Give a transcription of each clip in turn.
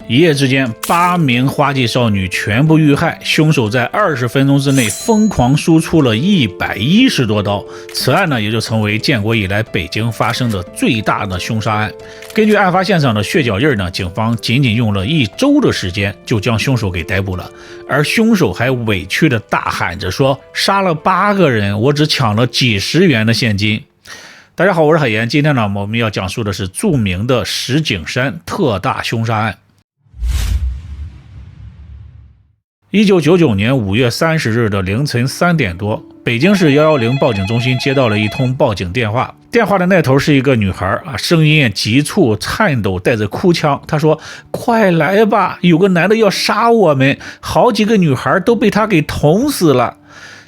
一夜之间，8名花季少女全部遇害，凶手在20分钟之内疯狂输出了110多刀。此案呢，也就成为建国以来北京发生的最大的凶杀案。根据案发现场的血脚印呢，警方仅仅用了1周的时间就将凶手给逮捕了，而凶手还委屈地大喊着说：“杀了8个人，我只抢了几十元的现金。”大家好，我是海岩，今天呢，我们要讲述的是著名的石景山特大凶杀案。1999年5月30日的凌晨3点多，北京市110报警中心接到了一通报警电话。电话的那头是一个女孩声音急促颤抖，带着哭腔。她说：“快来吧，有个男的要杀我们，好几个女孩都被他给捅死了。”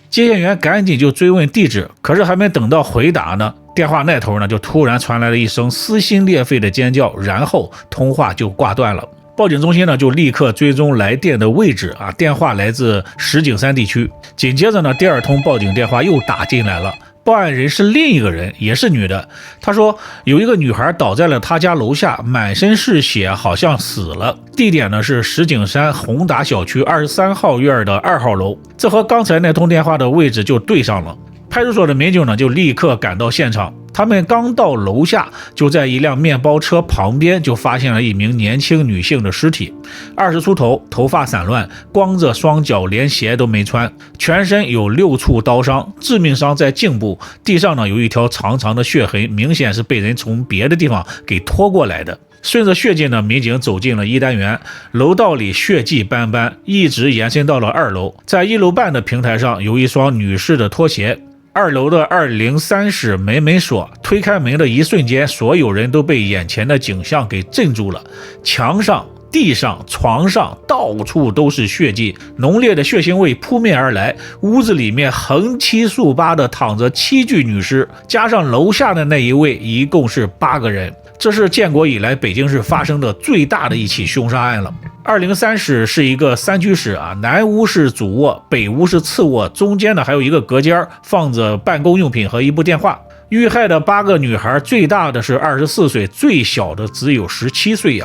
接线员赶紧就追问地址，可是还没等到回答呢，电话那头呢就突然传来了一声撕心裂肺的尖叫，然后通话就挂断了。报警中心呢就立刻追踪来电的位置电话来自石景山地区。紧接着呢，第二通报警电话又打进来了，报案人是另一个人，也是女的。她说有一个女孩倒在了她家楼下，满身是血，好像死了。地点呢是石景山宏达小区23号院的2号楼，这和刚才那通电话的位置就对上了。派出所的民警呢就立刻赶到现场。他们刚到楼下，就在一辆面包车旁边就发现了一名年轻女性的尸体，20出头，头发散乱，光着双脚，连鞋都没穿，全身有6处刀伤，致命伤在颈部，地上呢有一条长长的血痕，明显是被人从别的地方给拖过来的。顺着血迹呢，民警走进了1单元，楼道里血迹斑斑，一直延伸到了2楼，在1楼半的平台上有一双女士的拖鞋。2楼的203室门没锁，推开门的一瞬间，所有人都被眼前的景象给镇住了。墙上、地上、床上到处都是血迹，浓烈的血腥味扑面而来。屋子里面横七竖八的躺着7具女尸，加上楼下的那一位，一共是8个人。这是建国以来北京市发生的最大的一起凶杀案了。203室是一个3居室南屋是主卧，北屋是次卧，中间呢还有一个隔间，放着办公用品和一部电话。遇害的8个女孩，最大的是24岁，最小的只有17岁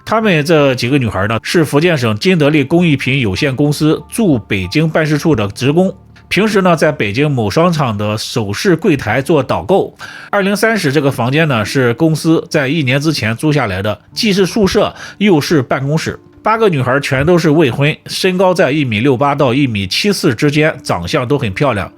她们这几个女孩呢，是福建省金德利工艺品有限公司驻北京办事处的职工。平时呢，在北京某商场的首饰柜台做导购。203室这个房间呢，是公司在1年之前租下来的，既是宿舍又是办公室。8个女孩全都是未婚，身高在1.68米到1.74米之间，长相都很漂亮。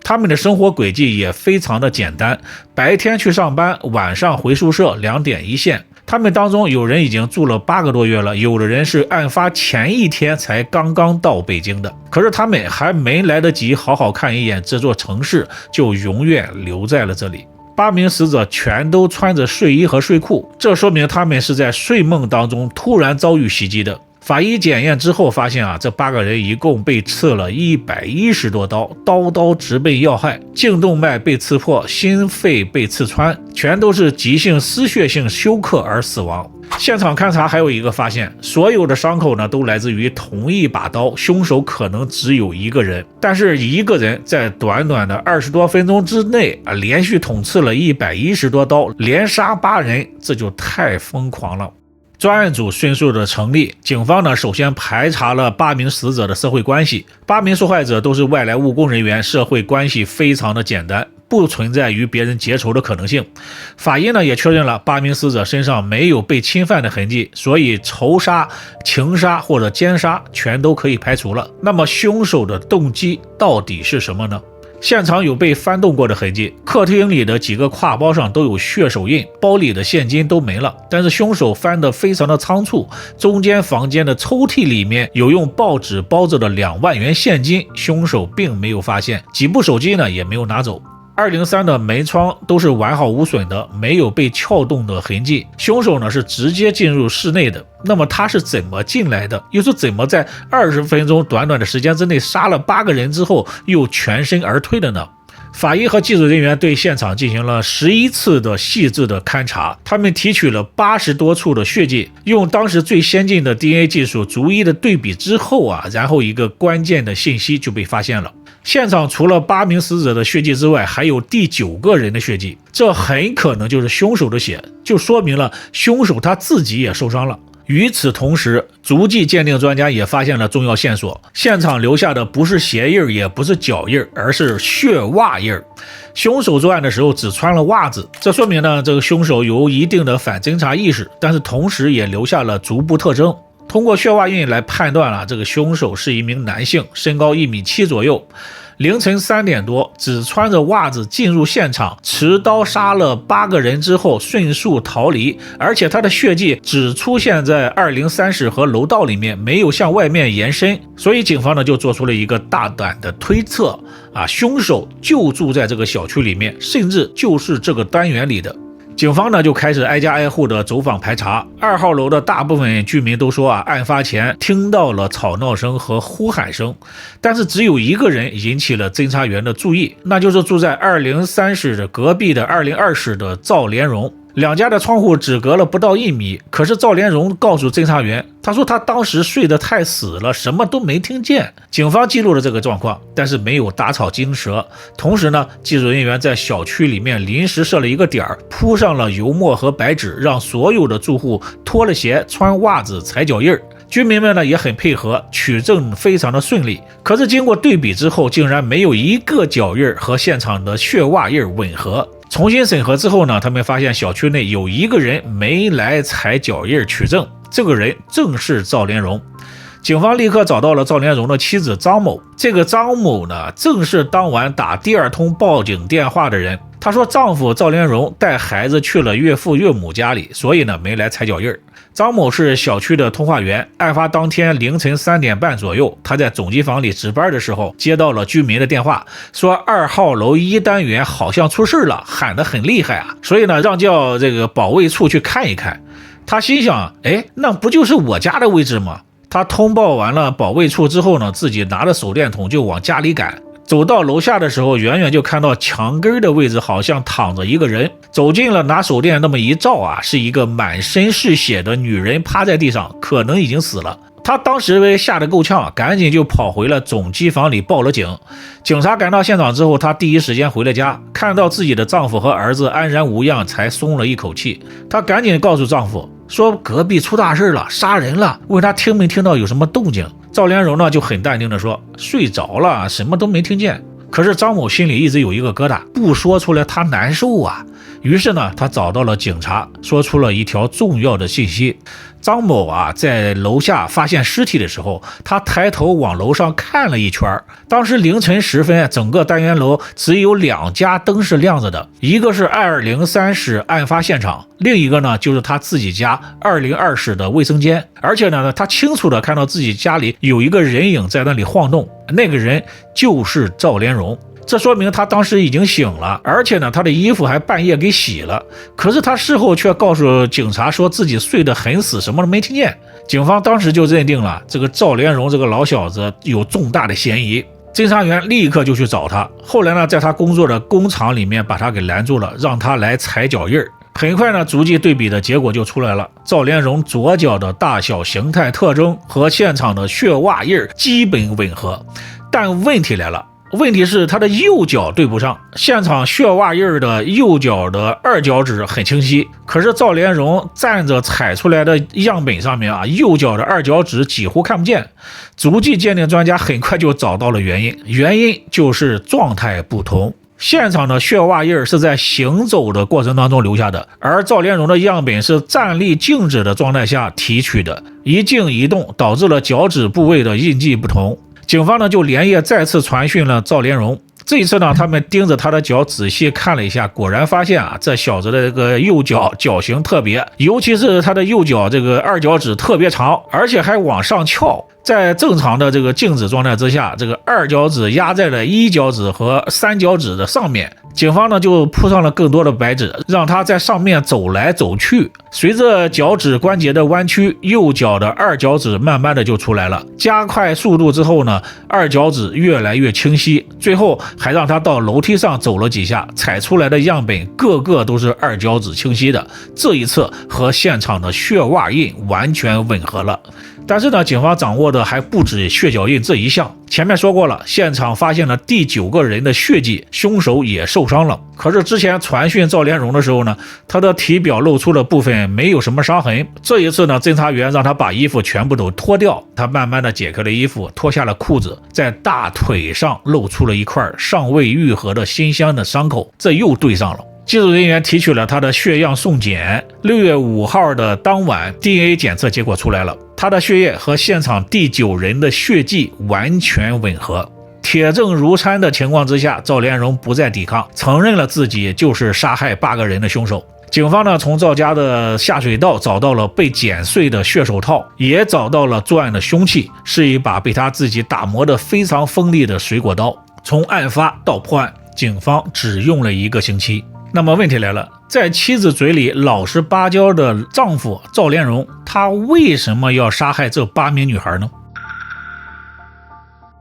她们的生活轨迹也非常的简单，白天去上班，晚上回宿舍，2点一线。他们当中有人已经住了8个多月了，有的人是案发前一天才刚刚到北京的。可是他们还没来得及好好看一眼这座城市，就永远留在了这里。8名死者全都穿着睡衣和睡裤，这说明他们是在睡梦当中突然遭遇袭击的。法医检验之后发现这8个人一共被刺了110多刀，刀刀直奔要害，颈动脉被刺破，心肺被刺穿，全都是急性失血性休克而死亡。现场勘查还有一个发现，所有的伤口呢都来自于同一把刀，凶手可能只有一个人，但是一个人在短短的20多分钟之内连续捅刺了110多刀，连杀8人，这就太疯狂了。专案组迅速的成立，警方呢首先排查了8名死者的社会关系，8名受害者都是外来务工人员，社会关系非常的简单，不存在与别人结仇的可能性。法医呢也确认了8名死者身上没有被侵犯的痕迹，所以仇杀、情杀或者奸杀全都可以排除了。那么凶手的动机到底是什么呢？现场有被翻动过的痕迹，客厅里的几个挎包上都有血手印，包里的现金都没了，但是凶手翻得非常的仓促，中间房间的抽屉里面有用报纸包着的2万元现金，凶手并没有发现，几部手机呢也没有拿走。203的门窗都是完好无损的，没有被撬动的痕迹。凶手呢是直接进入室内的，那么他是怎么进来的？又是怎么在20分钟短短的时间之内杀了8个人之后又全身而退的呢？法医和技术人员对现场进行了11次的细致的勘查，他们提取了80多处的血迹，用当时最先进的 DNA 技术逐一的对比之后然后一个关键的信息就被发现了。现场除了8名死者的血迹之外，还有第9个人的血迹，这很可能就是凶手的血，就说明了凶手他自己也受伤了。与此同时，足迹鉴定专家也发现了重要线索，现场留下的不是鞋印，也不是脚印，而是血袜印。凶手作案的时候只穿了袜子，这说明呢，这个凶手有一定的反侦查意识，但是同时也留下了足部特征。通过血袜印来判断了，这个凶手是一名男性，身高1.7米左右。凌晨3点多，只穿着袜子进入现场，持刀杀了8个人之后迅速逃离，而且他的血迹只出现在203室和楼道里面，没有向外面延伸，所以警方呢就做出了一个大胆的推测凶手就住在这个小区里面，甚至就是这个单元里的。警方呢就开始挨家挨户的走访排查，2号楼的大部分居民都说案发前听到了吵闹声和呼喊声，但是只有一个人引起了侦查员的注意，那就是住在203室的隔壁的202室的赵连荣。两家的窗户只隔了不到1米，可是赵连荣告诉侦查员，他说他当时睡得太死了，什么都没听见。警方记录了这个状况，但是没有打草惊蛇。同时呢，技术人员在小区里面临时设了一个点，铺上了油墨和白纸，让所有的住户脱了鞋，穿袜子，踩脚印。居民们呢也很配合，取证非常的顺利。可是经过对比之后，竟然没有一个脚印和现场的血袜印吻合。重新审核之后呢，他们发现小区内有一个人没来踩脚印取证，这个人正是赵连荣。警方立刻找到了赵连荣的妻子张某，这个张某呢，正是当晚打第2通报警电话的人。她说丈夫赵连荣带孩子去了岳父岳母家里，所以呢没来踩脚印。张某是小区的通话员，案发当天凌晨3点半左右，他在总机房里值班的时候，接到了居民的电话，说2号楼1单元好像出事了，喊得很厉害所以呢让叫这个保卫处去看一看。他心想，那不就是我家的位置吗？他通报完了保卫处之后呢，自己拿着手电筒就往家里赶。走到楼下的时候，远远就看到墙根的位置好像躺着一个人，走近了拿手电那么一照是一个满身是血的女人趴在地上，可能已经死了。他当时吓得够呛，赶紧就跑回了总机房里报了警。警察赶到现场之后，他第一时间回了家，看到自己的丈夫和儿子安然无恙，才松了一口气。她赶紧告诉丈夫说隔壁出大事了，杀人了，问他听没听到有什么动静。赵连荣呢就很淡定的说睡着了，什么都没听见。可是张某心里一直有一个疙瘩，不说出来他难受于是呢，他找到了警察，说出了一条重要的信息。张某在楼下发现尸体的时候，他抬头往楼上看了一圈。当时凌晨时分，整个单元楼只有2家灯是亮着的，一个是203室案发现场，另一个呢就是他自己家202室的卫生间。而且呢，他清楚的看到自己家里有一个人影在那里晃动，那个人就是赵连荣。这说明他当时已经醒了，而且呢，他的衣服还半夜给洗了。可是他事后却告诉警察说自己睡得很死，什么都没听见。警方当时就认定了这个赵连荣这个老小子有重大的嫌疑，侦查员立刻就去找他。后来呢，在他工作的工厂里面把他给拦住了，让他来踩脚印。很快呢，足迹对比的结果就出来了，赵连荣左脚的大小形态特征和现场的血袜印基本吻合。但问题来了，问题是他的右脚对不上，现场血袜印的右脚的2脚趾很清晰，可是赵连荣站着踩出来的样本上面右脚的2脚趾几乎看不见。足迹鉴定专家很快就找到了原因就是状态不同。现场的血袜印是在行走的过程当中留下的，而赵连荣的样本是站立静止的状态下提取的，一静一动导致了脚趾部位的印记不同。警方呢就连夜再次传讯了赵连荣，这一次呢他们盯着他的脚仔细看了一下，果然发现这小子的这个右脚脚型特别，尤其是他的右脚这个2脚趾特别长，而且还往上翘。在正常的这个静止状态之下，这个2脚趾压在了1脚趾和3脚趾的上面。警方呢就铺上了更多的白纸，让他在上面走来走去。随着脚趾关节的弯曲，右脚的2脚趾慢慢的就出来了。加快速度之后呢，2脚趾越来越清晰，最后还让他到楼梯上走了几下，采出来的样本个个都是2脚趾清晰的。这一次和现场的血袜印完全吻合了。但是呢，警方掌握的还不止血脚印这一项。前面说过了，现场发现了第9个人的血迹，凶手也受伤了。可是之前传讯赵连荣的时候呢，他的体表露出的部分没有什么伤痕。这一次呢，侦查员让他把衣服全部都脱掉，他慢慢的解开了衣服，脱下了裤子，在大腿上露出了一块尚未愈合的新鲜的伤口，这又对上了。技术人员提取了他的血样送检，6月5号的当晚 DNA 检测结果出来了，他的血液和现场第9人的血迹完全吻合。铁证如山的情况之下，赵连荣不再抵抗，承认了自己就是杀害8个人的凶手。警方呢，从赵家的下水道找到了被剪碎的血手套，也找到了作案的凶器，是一把被他自己打磨的非常锋利的水果刀。从案发到破案，警方只用了1个星期。那么问题来了，在妻子嘴里老实巴交的丈夫赵连荣，他为什么要杀害这8名女孩呢？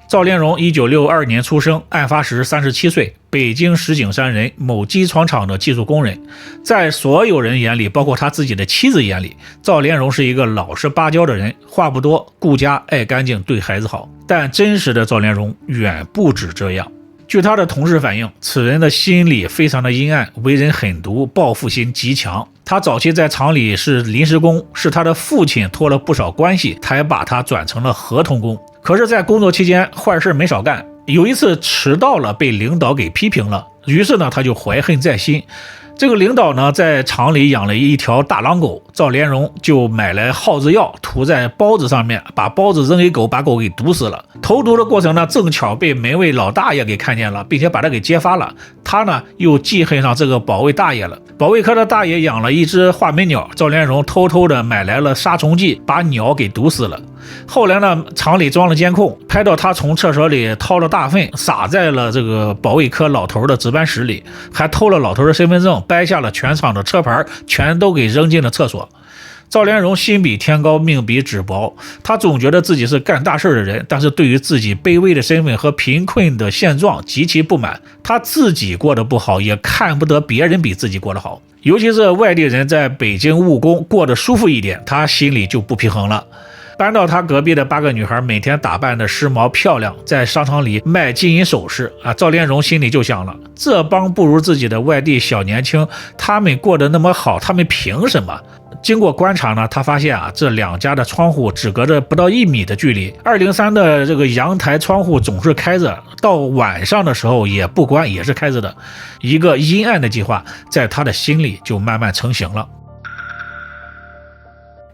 赵连荣1962年出生，案发时37岁，北京石景山人，某机床厂的技术工人。在所有人眼里，包括他自己的妻子眼里，赵连荣是一个老实巴交的人，话不多，顾家，爱干净，对孩子好。但真实的赵连荣远不止这样。据他的同事反映，此人的心理非常的阴暗，为人狠毒，报复心极强。他早期在厂里是临时工，是他的父亲托了不少关系，才把他转成了合同工。可是在工作期间坏事没少干，有一次迟到了，被领导给批评了，于是呢他就怀恨在心。这个领导呢，在厂里养了一条大狼狗，赵连荣就买来耗子药涂在包子上面，把包子扔给狗，把狗给毒死了。投毒的过程呢，正巧被门卫老大爷给看见了，并且把他给揭发了。他呢又记恨上这个保卫大爷了。保卫科的大爷养了一只画眉鸟，赵连荣偷偷的买来了杀虫剂，把鸟给毒死了。后来呢，厂里装了监控，拍到他从厕所里掏了大粪，撒在了这个保卫科老头的值班室里，还偷了老头的身份证，掰下了全厂的车牌，全都给扔进了厕所。赵连荣心比天高，命比纸薄，他总觉得自己是干大事的人，但是对于自己卑微的身份和贫困的现状极其不满。他自己过得不好，也看不得别人比自己过得好，尤其是外地人在北京务工过得舒服一点，他心里就不平衡了。搬到他隔壁的8个女孩每天打扮的时髦漂亮，在商场里卖金银首饰啊，赵连荣心里就想了，这帮不如自己的外地小年轻，他们过得那么好，他们凭什么？经过观察呢，他发现啊，这2家的窗户只隔着不到1米的距离，203的这个阳台窗户总是开着，到晚上的时候也不关，也是开着的。一个阴暗的计划在他的心里就慢慢成型了。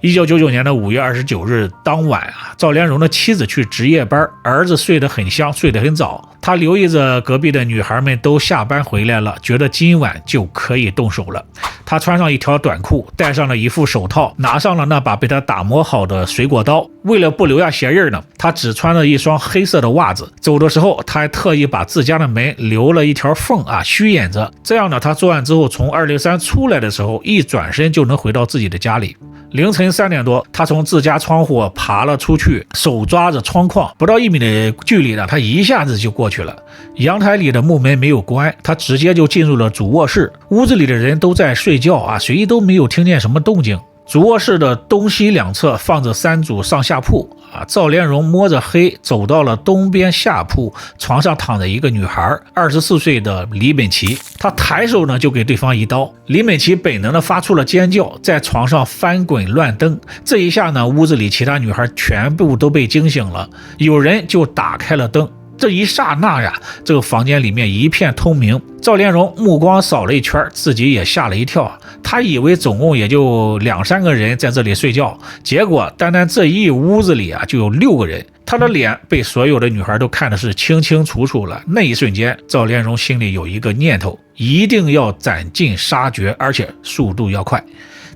1999年的5月29日当晚啊，赵连荣的妻子去值夜班，儿子睡得很香，睡得很早。他留意着隔壁的女孩们都下班回来了，觉得今晚就可以动手了。他穿上一条短裤，戴上了一副手套，拿上了那把被他打磨好的水果刀。为了不留下鞋印呢，他只穿了一双黑色的袜子。走的时候，他还特意把自家的门留了一条缝啊，虚掩着。这样呢，他作案之后从203出来的时候，一转身就能回到自己的家里。凌晨3点多，他从自家窗户爬了出去，手抓着窗框，不到1米的距离呢，他一下子就过去了。阳台里的木门没有关，他直接就进入了主卧室。屋子里的人都在睡觉啊，谁都没有听见什么动静。主卧室的东西两侧放着3组上下铺啊，赵连荣摸着黑走到了东边下铺，床上躺着一个女孩，24岁的李美琪。他抬手呢就给对方一刀，李美琪本能的发出了尖叫，在床上翻滚乱蹬。这一下呢，屋子里其他女孩全部都被惊醒了，有人就打开了灯。这一刹那呀，这个房间里面一片通明。赵连荣目光扫了一圈，自己也吓了一跳。他以为总共也就2-3个人在这里睡觉，结果单单这一屋子里啊就有6个人。他的脸被所有的女孩都看的是清清楚楚了。那一瞬间，赵连荣心里有一个念头，一定要斩尽杀绝，而且速度要快。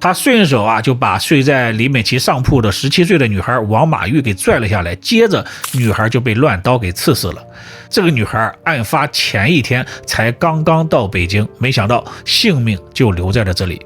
他顺手啊就把睡在李美琪上铺的17岁的女孩王马玉给拽了下来，接着女孩就被乱刀给刺死了。这个女孩案发前一天才刚刚到北京，没想到性命就留在了这里。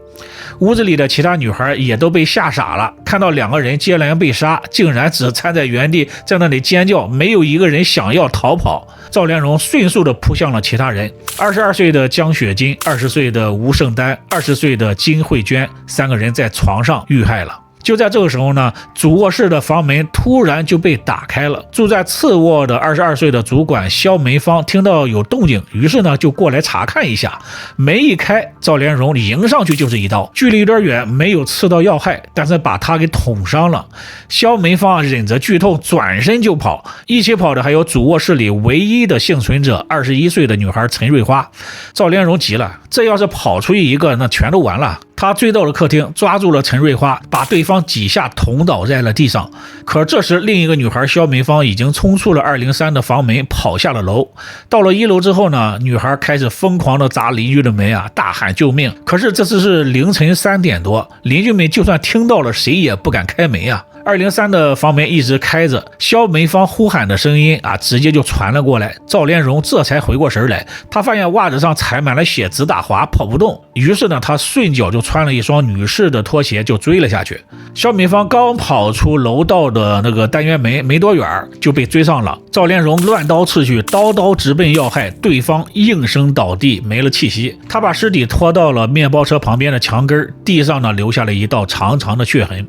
屋子里的其他女孩也都被吓傻了，看到2个人接连被杀，竟然只站在原地在那里尖叫，没有一个人想要逃跑。赵连荣迅速地扑向了其他人，22岁的江雪金，20岁的吴胜丹，20岁的金慧娟，3个人在床上遇害了。就在这个时候呢，主卧室的房门突然就被打开了。住在次卧的22岁的主管肖梅芳听到有动静，于是呢就过来查看一下。门一开，赵连荣迎上去就是一刀，距离有点远，没有刺到要害，但是把他给捅伤了。肖梅芳忍着剧痛转身就跑，一起跑的还有主卧室里唯一的幸存者21岁的女孩陈瑞花。赵连荣急了，这要是跑出去一个，那全都完了。他追到了客厅，抓住了陈瑞花，把对方几下捅倒在了地上。可这时另一个女孩肖梅芳已经冲出了203的房门，跑下了楼。到了1楼之后呢，女孩开始疯狂的砸邻居的门啊，大喊救命。可是这次是凌晨3点多，邻居们就算听到了，谁也不敢开门啊。203的房门一直开着，肖梅芳呼喊的声音啊，直接就传了过来。赵连荣这才回过神来，他发现袜子上踩满了血，直打滑，跑不动。于是呢，他顺脚就穿了一双女士的拖鞋就追了下去。肖梅芳刚跑出楼道的那个单元门没多远就被追上了。赵连荣乱刀刺去，刀刀直奔要害，对方应声倒地，没了气息。他把尸体拖到了面包车旁边的墙根，地上呢留下了一道长长的血痕。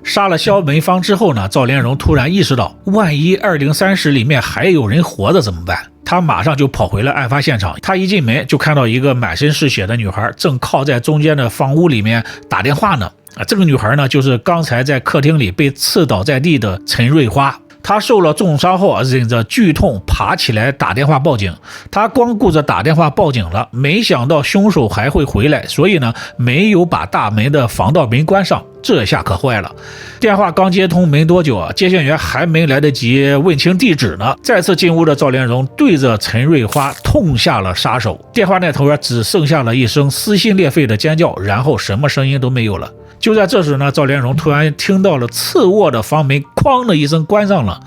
杀了肖梅芳之后呢，赵连荣突然意识到，万一203室里面还有人活着怎么办？他马上就跑回了案发现场。他一进门就看到一个满身是血的女孩正靠在中间的房屋里面打电话呢。这个女孩呢，就是刚才在客厅里被刺倒在地的陈瑞花。他受了重伤后忍着剧痛爬起来打电话报警。他光顾着打电话报警了，没想到凶手还会回来，所以呢没有把大门的防盗门关上。这下可坏了，电话刚接通没多久啊，接线员还没来得及问清地址呢，再次进屋的赵连荣对着陈瑞花痛下了杀手。电话那头只剩下了一声撕心裂肺的尖叫，然后什么声音都没有了。就在这时呢，赵连荣突然听到了次卧的房门哐的一声关上了。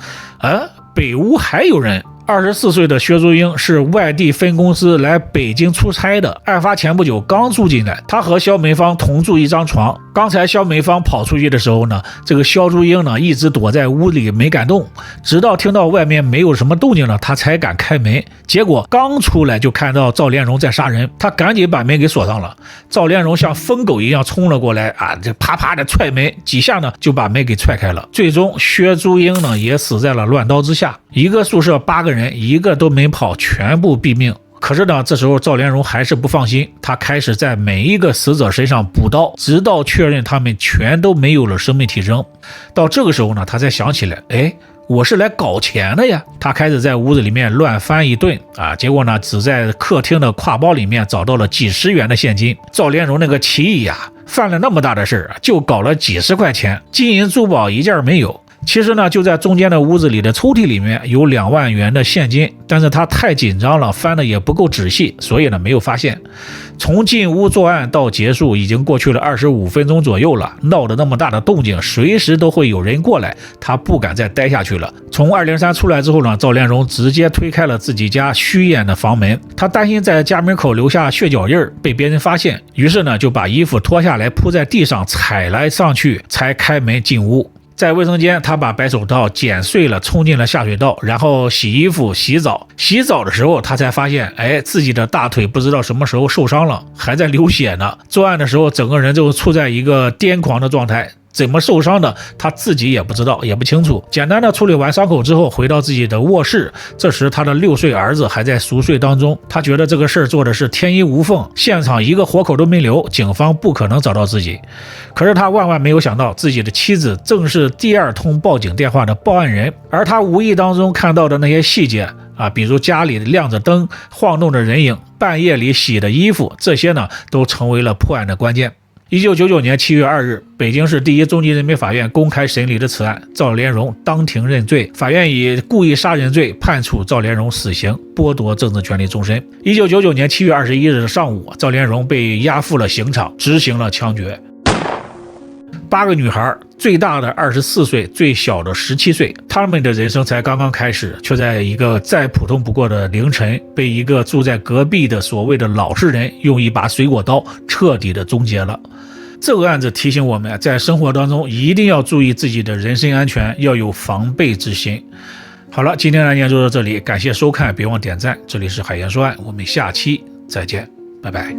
北屋还有人。24岁的薛竹英是外地分公司来北京出差的，案发前不久刚住进来，他和肖梅芳同住一张床。刚才肖梅芳跑出去的时候呢，这个肖竹英呢一直躲在屋里没敢动，直到听到外面没有什么动静了，他才敢开门。结果刚出来就看到赵连荣在杀人，他赶紧把门给锁上了。赵连荣像疯狗一样冲了过来啊，这啪啪的踹门，几下呢就把门给踹开了。最终薛竹英呢也死在了乱刀之下。一个宿舍8个人，一个都没跑，全部毙命。可是呢，这时候赵连荣还是不放心，他开始在每一个死者身上补刀，直到确认他们全都没有了生命体征。到这个时候呢，他才想起来，我是来搞钱的呀。他开始在屋子里面乱翻一顿啊，结果呢，只在客厅的挎包里面找到了几十元的现金。赵连荣那个气义呀，犯了那么大的事儿，就搞了几十块钱，金银珠宝一件没有。其实呢，就在中间的屋子里的抽屉里面有2万元的现金，但是他太紧张了，翻的也不够仔细，所以呢没有发现。从进屋作案到结束已经过去了25分钟左右了，闹得那么大的动静，随时都会有人过来，他不敢再待下去了。从203出来之后呢，赵连荣直接推开了自己家虚掩的房门，他担心在家门口留下血脚印被别人发现，于是呢就把衣服脱下来铺在地上踩来上去，才开门进屋。在卫生间，他把白手套剪碎了，冲进了下水道，然后洗衣服、洗澡。洗澡的时候，他才发现，自己的大腿不知道什么时候受伤了，还在流血呢。作案的时候，整个人就处在一个癫狂的状态。怎么受伤的他自己也不知道，也不清楚。简单的处理完伤口之后，回到自己的卧室，这时他的6岁儿子还在熟睡当中。他觉得这个事儿做的是天衣无缝，现场一个活口都没留，警方不可能找到自己。可是他万万没有想到，自己的妻子正是第2通报警电话的报案人，而他无意当中看到的那些细节比如家里亮着灯、晃动着人影、半夜里洗的衣服，这些呢都成为了破案的关键。1999年7月2日，北京市第1中级人民法院公开审理了此案，赵连荣当庭认罪，法院以故意杀人罪判处赵连荣死刑，剥夺政治权利终身。1999年7月21日上午，赵连荣被押赴了刑场，执行了枪决。8个女孩，最大的24岁，最小的17岁，她们的人生才刚刚开始，却在一个再普通不过的凌晨，被一个住在隔壁的所谓的老实人用一把水果刀彻底的终结了。这个案子提醒我们，在生活当中一定要注意自己的人身安全，要有防备之心。好了，今天的案件就到这里，感谢收看，别忘点赞。这里是海岩说案，我们下期再见，拜拜。